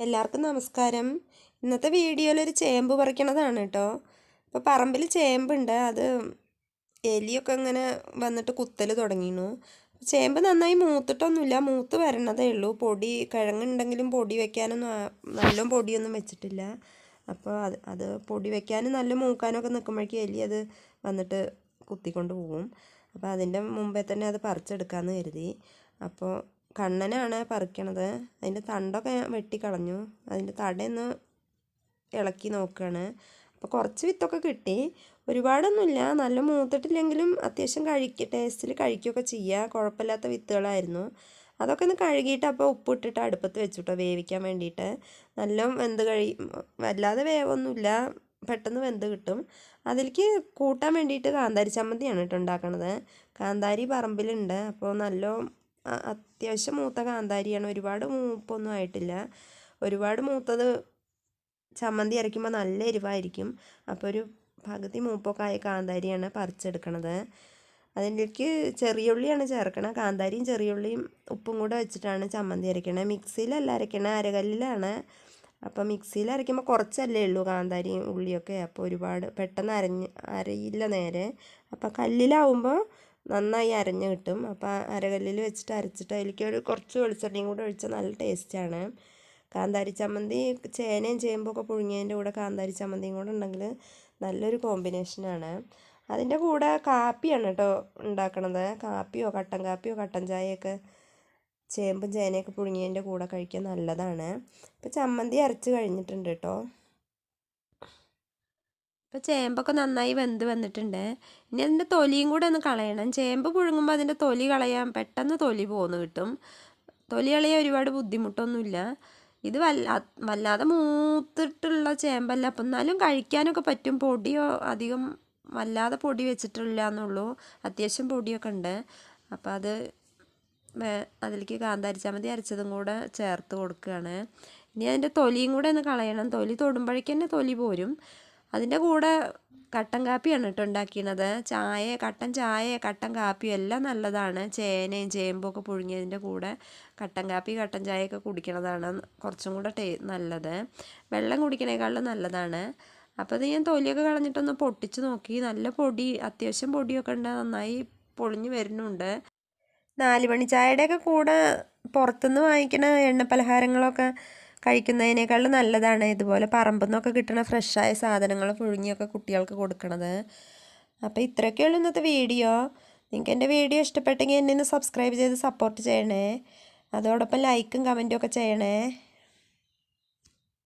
എല്ലാവർക്കും നമസ്കാരം. ഇന്നത്തെ വീഡിയോയിൽ ഒരു ചേമ്പ് പറിക്കണതാണ് കേട്ടോ. ഇപ്പോൾ പറമ്പിൽ ചേമ്പുണ്ട്. അത് എലിയൊക്കെ ഇങ്ങനെ വന്നിട്ട് കുത്തൽ തുടങ്ങിയിരുന്നു. ചേമ്പ് നന്നായി മൂത്തിട്ടൊന്നുമില്ല, മൂത്ത് വരണതേ ഉള്ളൂ. പൊടി കിഴങ്ങുണ്ടെങ്കിലും പൊടി വെക്കാനൊന്നും നല്ല പൊടിയൊന്നും വെച്ചിട്ടില്ല. അപ്പോൾ അത് പൊടി വെക്കാനും നല്ല മൂക്കാനൊക്കെ നിൽക്കുമ്പോഴേക്കും എലി അത് വന്നിട്ട് കുത്തിക്കൊണ്ട് പോകും. അപ്പോൾ അതിൻ്റെ മുമ്പേ തന്നെ അത് പറിച്ചെടുക്കാമെന്ന് കരുതി. അപ്പോൾ കണ്ണനാണ് പറിക്കണത്. അതിൻ്റെ തണ്ടൊക്കെ വെട്ടിക്കളഞ്ഞു. അതിൻ്റെ തടയൊന്ന് ഇളക്കി നോക്കുകയാണ്. അപ്പോൾ കുറച്ച് വിത്തൊക്കെ കിട്ടി. ഒരുപാടൊന്നുമില്ല, നല്ല മൂത്തിട്ടില്ലെങ്കിലും അത്യാവശ്യം ടേസ്റ്റിൽ കഴിക്കുകയൊക്കെ ചെയ്യുക. കുഴപ്പമില്ലാത്ത വിത്തുകളായിരുന്നു. അതൊക്കെ ഒന്ന് കഴുകിയിട്ട് അപ്പോൾ ഉപ്പിട്ടിട്ട് അടുപ്പത്ത് വെച്ചിട്ടോ വേവിക്കാൻ വേണ്ടിയിട്ട്. നല്ല വെന്ത് വല്ലാതെ വേവൊന്നുമില്ല, പെട്ടെന്ന് വെന്ത് കിട്ടും. അതിലേക്ക് കൂട്ടാൻ വേണ്ടിയിട്ട് കാന്താരി ചമ്മന്തിയാണ് കേട്ടോ ഉണ്ടാക്കണത്. കാന്താരി പറമ്പിലുണ്ട്. അപ്പോൾ നല്ല അത്യാവശ്യം മൂത്ത കാന്താരിയാണ്. ഒരുപാട് മൂപ്പൊന്നും ആയിട്ടില്ല. ഒരുപാട് മൂത്തത് ചമ്മന്തി അരയ്ക്കുമ്പോൾ നല്ല എരിവായിരിക്കും. അപ്പോൾ ഒരു പകുതി മൂപ്പൊക്കെ ആയ കാന്താരിയാണ് പറിച്ചെടുക്കണത്. അതിലേക്ക് ചെറിയുള്ളിയാണ് ചേർക്കണം. കാന്താരിയും ചെറിയുള്ളിയും ഉപ്പും കൂടെ വെച്ചിട്ടാണ് ചമ്മന്തി അരയ്ക്കണത്. മിക്സിയിലല്ല അരയ്ക്കണത്, അരകല്ലിലാണ്. അപ്പോൾ മിക്സിയിൽ അരയ്ക്കുമ്പോൾ കുറച്ചല്ലേ ഉള്ളൂ കാന്താരിയും ഉള്ളിയൊക്കെ. അപ്പോൾ ഒരുപാട് പെട്ടെന്ന് അരയില്ല നേരെ. അപ്പോൾ കല്ലിലാവുമ്പോൾ നന്നായി അരഞ്ഞ് കിട്ടും. അപ്പോൾ അരകല്ലിൽ വെച്ചിട്ട് അരച്ചിട്ട് അതിലേക്ക് കുറച്ച് വെളിച്ചെണ്ണയും കൂടെ ഒഴിച്ചാൽ നല്ല ടേസ്റ്റാണ്. കാന്താരി ചമ്മന്തി ചേനയും ചേമ്പൊക്കെ പുഴുങ്ങിയതിൻ്റെ കൂടെ കാന്താരി ചമ്മന്തിയും കൂടെ ഉണ്ടെങ്കിൽ നല്ലൊരു കോമ്പിനേഷനാണ്. അതിൻ്റെ കൂടെ കാപ്പിയാണ് കേട്ടോ ഉണ്ടാക്കണത്. കാപ്പിയോ കട്ടൻ കാപ്പിയോ കട്ടൻ ചായയൊക്കെ ചേമ്പും ചേനയൊക്കെ പുഴുങ്ങിയതിൻ്റെ കൂടെ കഴിക്കാൻ നല്ലതാണ്. ഇപ്പോൾ ചമ്മന്തി അരച്ച് കഴിഞ്ഞിട്ടുണ്ട് കേട്ടോ. ഇപ്പോൾ ചേമ്പൊക്കെ നന്നായി വെന്ത് വന്നിട്ടുണ്ട്. ഇനി അതിൻ്റെ തൊലിയും കൂടെ ഒന്ന് കളയണം. ചേമ്പ് പുഴുങ്ങുമ്പോൾ അതിൻ്റെ തൊലി കളയാൻ പെട്ടെന്ന് തൊലി പോന്ന് കിട്ടും. തൊലി കളയാൻ ഒരുപാട് ബുദ്ധിമുട്ടൊന്നുമില്ല. ഇത് വല്ലാതെ മൂത്തിട്ടുള്ള ചേമ്പല്ല. അപ്പം എന്നാലും കഴിക്കാനൊക്കെ പറ്റും. പൊടിയോ അധികം വല്ലാതെ പൊടി വെച്ചിട്ടില്ല എന്നുള്ളൂ. അത്യാവശ്യം പൊടിയൊക്കെ ഉണ്ട്. അപ്പോൾ അതിലേക്ക് കാന്താരി ചമ്മന്തി അരച്ചതും കൂടെ ചേർത്ത് കൊടുക്കുകയാണ്. ഇനി അതിൻ്റെ തൊലിയും കൂടെ ഒന്ന് കളയണം. തൊലി തൊടുമ്പോഴേക്ക് തന്നെ തൊലി പോരും. അതിൻ്റെ കൂടെ കട്ടൻ കാപ്പിയാണ് കേട്ടോ ഉണ്ടാക്കിയത്. കട്ടൻ ചായ കട്ടൻ കാപ്പിയും എല്ലാം നല്ലതാണ്. ചേനയും ചേമ്പും ഒക്കെ പുഴുങ്ങിയതിൻ്റെ കൂടെ കട്ടൻ കാപ്പി കട്ടൻ ചായയൊക്കെ കുടിക്കണതാണ് കുറച്ചും കൂടെ നല്ലത്. വെള്ളം കുടിക്കണേക്കാളും നല്ലതാണ്. അപ്പോൾ അത് ഞാൻ തൊലിയൊക്കെ കളഞ്ഞിട്ടൊന്ന് പൊട്ടിച്ച് നോക്കി. നല്ല പൊടി, അത്യാവശ്യം പൊടിയൊക്കെ ഉണ്ട്, നന്നായി പൊളിഞ്ഞ് വരുന്നുണ്ട്. 4 മണി ചായയുടെയൊക്കെ കൂടെ പുറത്തുനിന്ന് വാങ്ങിക്കുന്ന എണ്ണ പലഹാരങ്ങളൊക്കെ കഴിക്കുന്നതിനേക്കാളും നല്ലതാണ് ഇതുപോലെ പറമ്പിൽ നിന്നൊക്കെ കിട്ടുന്ന ഫ്രഷായ സാധനങ്ങൾ പുഴുങ്ങിയൊക്കെ കുട്ടികൾക്ക് കൊടുക്കണത്. അപ്പോൾ ഇത്രയൊക്കെയുള്ളൂ ഇന്നത്തെ വീഡിയോ. നിങ്ങൾക്ക് എൻ്റെ വീഡിയോ ഇഷ്ടപ്പെട്ടെങ്കിൽ എന്നെ ഒന്ന് സബ്സ്ക്രൈബ് ചെയ്ത് സപ്പോർട്ട് ചെയ്യണേ. അതോടൊപ്പം ലൈക്കും കമൻറ്റും ഒക്കെ ചെയ്യണേ.